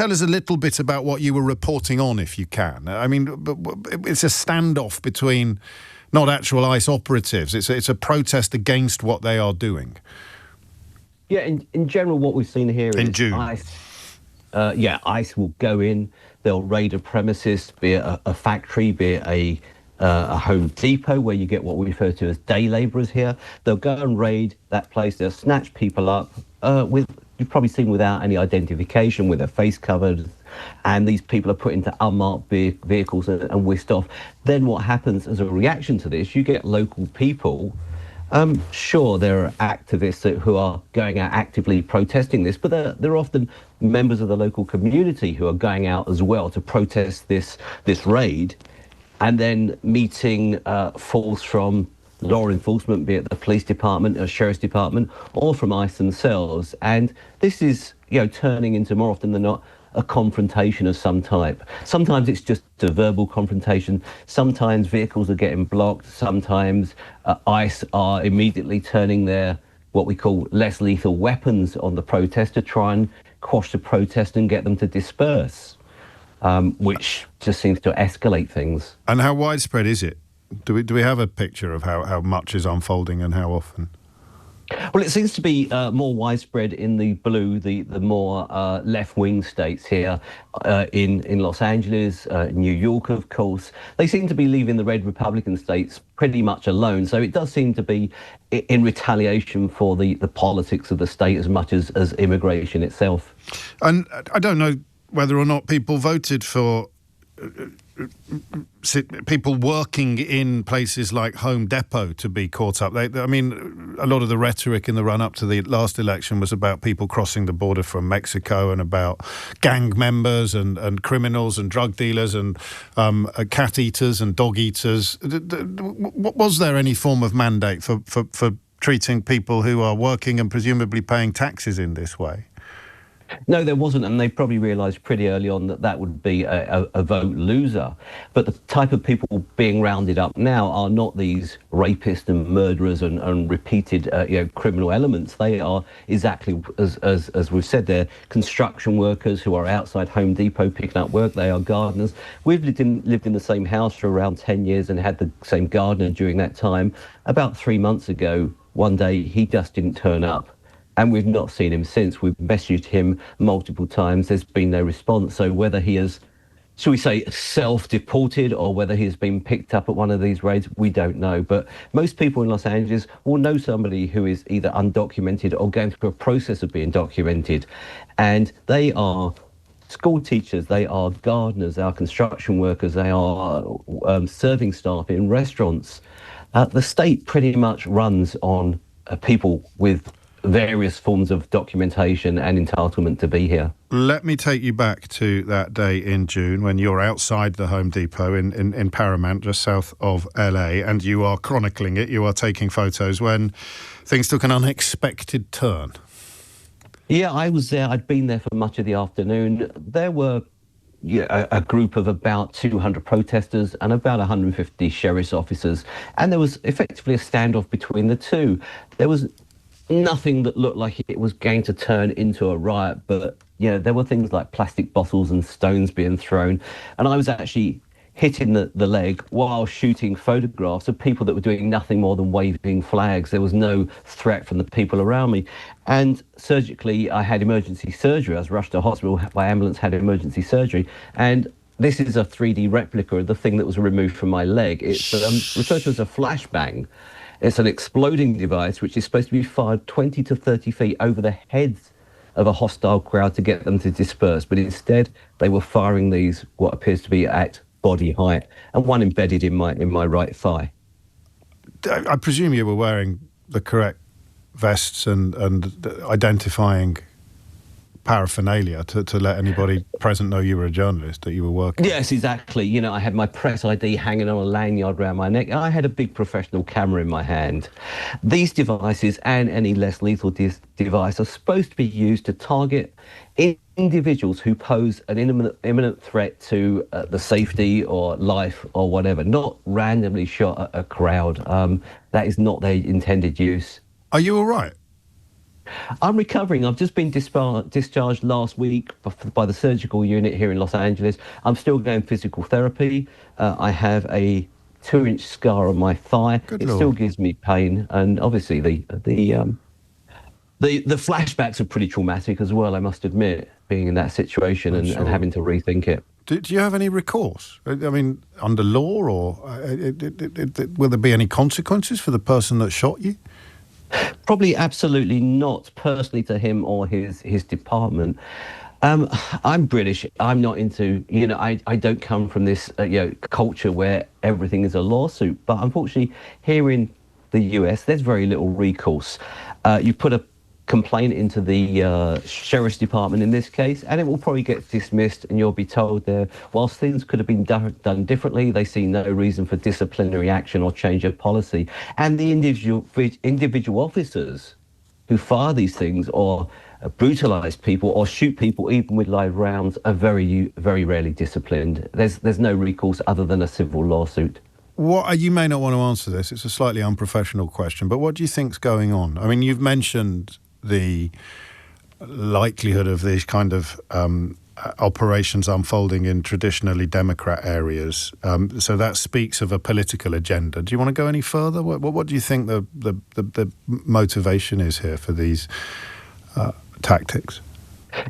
tell us a little bit about what you were reporting on, if you can? I mean, it's a standoff between not actual ICE operatives. It's a protest against what they are doing. Yeah, in general, what we've seen here is June. ICE. ICE will go in, they'll raid a premises, be it a factory, be it a Home Depot, where you get what we refer to as day labourers here. They'll go and raid that place, they'll snatch people up you've probably seen without any identification, with their face covered, and these people are put into unmarked vehicles and whisked off. Then what happens as a reaction to this, you get local people. Sure, there are activists who are going out actively protesting this, but there are often members of the local community who are going out as well to protest this raid, and then meeting force from law enforcement, be it the police department or sheriff's department, or from ICE themselves. And this is, turning into, more often than not, a confrontation of some type. Sometimes it's just a verbal confrontation. Sometimes vehicles are getting blocked. Sometimes ICE are immediately turning their, what we call, less lethal weapons on the protest to try and quash the protest and get them to disperse, which just seems to escalate things. And how widespread is it? Do we have a picture of how much is unfolding and how often? Well, it seems to be more widespread in the blue, the more left-wing states here, in Los Angeles, New York, of course. They seem to be leaving the red Republican states pretty much alone. So it does seem to be in retaliation for the politics of the state as much as immigration itself. And I don't know whether or not people voted for people working in places like Home Depot to be caught up. I mean, a lot of the rhetoric in the run-up to the last election was about people crossing the border from Mexico and about gang members and criminals and drug dealers and cat eaters and dog eaters. Was there any form of mandate for treating people who are working and presumably paying taxes in this way? No, there wasn't, and they probably realised pretty early on that would be a vote loser. But the type of people being rounded up now are not these rapists and murderers and repeated criminal elements. They are exactly as we've said, they're construction workers who are outside Home Depot picking up work. They are gardeners. We've lived in the same house for around 10 years and had the same gardener during that time. About 3 months ago, one day, he just didn't turn up. And we've not seen him since. We've messaged him multiple times. There's been no response. So whether he has, shall we say, self-deported or whether he has been picked up at one of these raids, we don't know. But most people in Los Angeles will know somebody who is either undocumented or going through a process of being documented. And they are school teachers, they are gardeners, they are construction workers, they are serving staff in restaurants. The state pretty much runs on people with various forms of documentation and entitlement to be here. Let me take you back to that day in June when you're outside the Home Depot in Paramount, just south of LA, and you are chronicling it, you are taking photos when things took an unexpected turn. Yeah, I was there. I'd been there for much of the afternoon. There were a group of about 200 protesters and about 150 sheriff's officers, and there was effectively a standoff between the two. There was nothing that looked like it was going to turn into a riot, but there were things like plastic bottles and stones being thrown, and I was actually hit in the leg while shooting photographs of people that were doing nothing more than waving flags. There was no threat from the people around me, and surgically I had emergency surgery. I was rushed to hospital by ambulance, had emergency surgery, and this is a 3D replica of the thing that was removed from my leg. It's referred to as a flashbang. It's an exploding device which is supposed to be fired 20 to 30 feet over the heads of a hostile crowd to get them to disperse. But instead, they were firing these, what appears to be at body height, and one embedded in my right thigh. I presume you were wearing the correct vests and identifying paraphernalia to let anybody present know you were a journalist, that you were working. Yes, exactly. I had my press ID hanging on a lanyard around my neck. I had a big professional camera in my hand. These devices and any less lethal device are supposed to be used to target individuals who pose an imminent threat to the safety or life or whatever, not randomly shot at a crowd. That is not their intended use. Are you all right? I'm recovering. I've just been discharged last week by the surgical unit here in Los Angeles. I'm still going physical therapy. I have a 2-inch scar on my thigh. Good It still Lord. gives me pain, and obviously the flashbacks are pretty traumatic as well. I must admit, being in that situation I'm and sure. having to rethink it. Do you have any recourse? I mean, under law, or will there be any consequences for the person that shot you? Probably absolutely not personally to him or his department. I'm British. I'm not into, I don't come from this, culture where everything is a lawsuit. But unfortunately, here in the US, there's very little recourse. You put a complaint into the sheriff's department in this case, and it will probably get dismissed, and you'll be told there, whilst things could have been done differently, they see no reason for disciplinary action or change of policy. And the individual officers who fire these things or brutalize people or shoot people even with live rounds are very, very rarely disciplined. There's no recourse other than a civil lawsuit. You may not want to answer this. It's a slightly unprofessional question, but what do you think's going on? I mean, you've mentioned the likelihood of these kind of operations unfolding in traditionally Democrat areas. So that speaks of a political agenda. Do you want to go any further? What do you think the motivation is here for these tactics?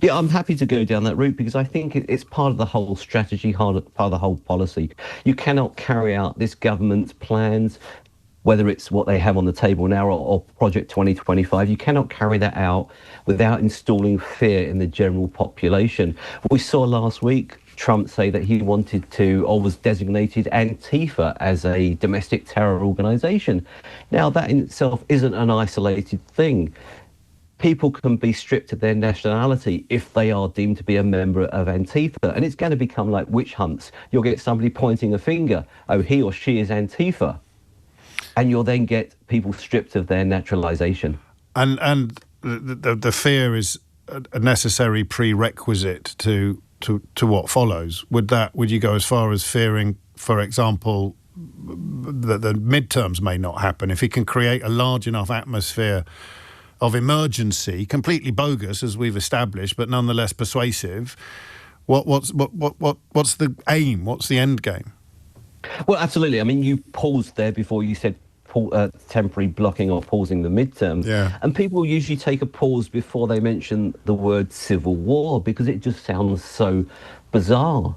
Yeah, I'm happy to go down that route because I think it's part of the whole strategy, part of the whole policy. You cannot carry out this government's plans, whether it's what they have on the table now or Project 2025, you cannot carry that out without installing fear in the general population. We saw last week Trump say that he wanted to, or was designated Antifa as a domestic terror organization. Now, that in itself isn't an isolated thing. People can be stripped of their nationality if they are deemed to be a member of Antifa. And it's going to become like witch hunts. You'll get somebody pointing a finger, oh, he or she is Antifa. And you'll then get people stripped of their naturalization. And the fear is a necessary prerequisite to what follows. Would you go as far as fearing, for example, that the midterms may not happen if he can create a large enough atmosphere of emergency, completely bogus as we've established, but nonetheless persuasive? What's the aim? What's the end game? Well, absolutely. I mean, you paused there before you said temporary blocking or pausing the midterms. Yeah. And people usually take a pause before they mention the word civil war because it just sounds so bizarre.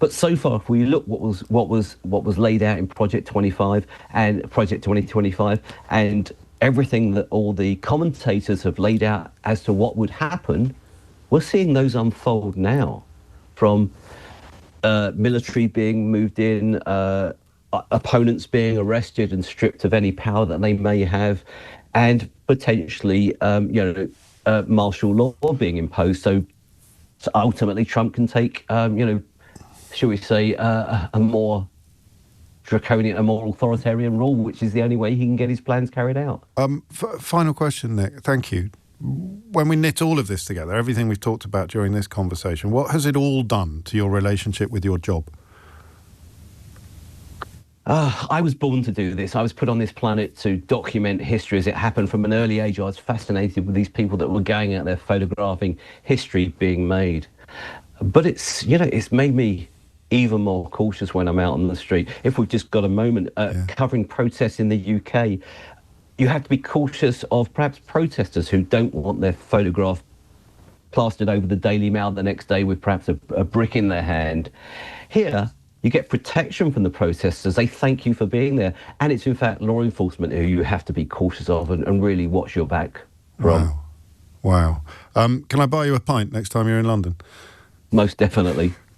But so far, if we look what was laid out in Project 25 and Project 2025 and everything that all the commentators have laid out as to what would happen, we're seeing those unfold now, from military being moved in, opponents being arrested and stripped of any power that they may have, and potentially, martial law being imposed. So ultimately, Trump can take, shall we say, a more draconian, a more authoritarian rule, which is the only way he can get his plans carried out. Final question, Nick. Thank you. When we knit all of this together, everything we've talked about during this conversation, what has it all done to your relationship with your job? I was born to do this. I was put on this planet to document history as it happened. From an early age, I was fascinated with these people that were going out there photographing history being made. But it's made me even more cautious when I'm out on the street. If we've just got a moment, covering protests in the UK, you have to be cautious of perhaps protesters who don't want their photograph plastered over the Daily Mail the next day with perhaps a brick in their hand. Here, you get protection from the protesters. They thank you for being there. And it's in fact law enforcement who you have to be cautious of and really watch your back from. Wow. Can I buy you a pint next time you're in London? Most definitely.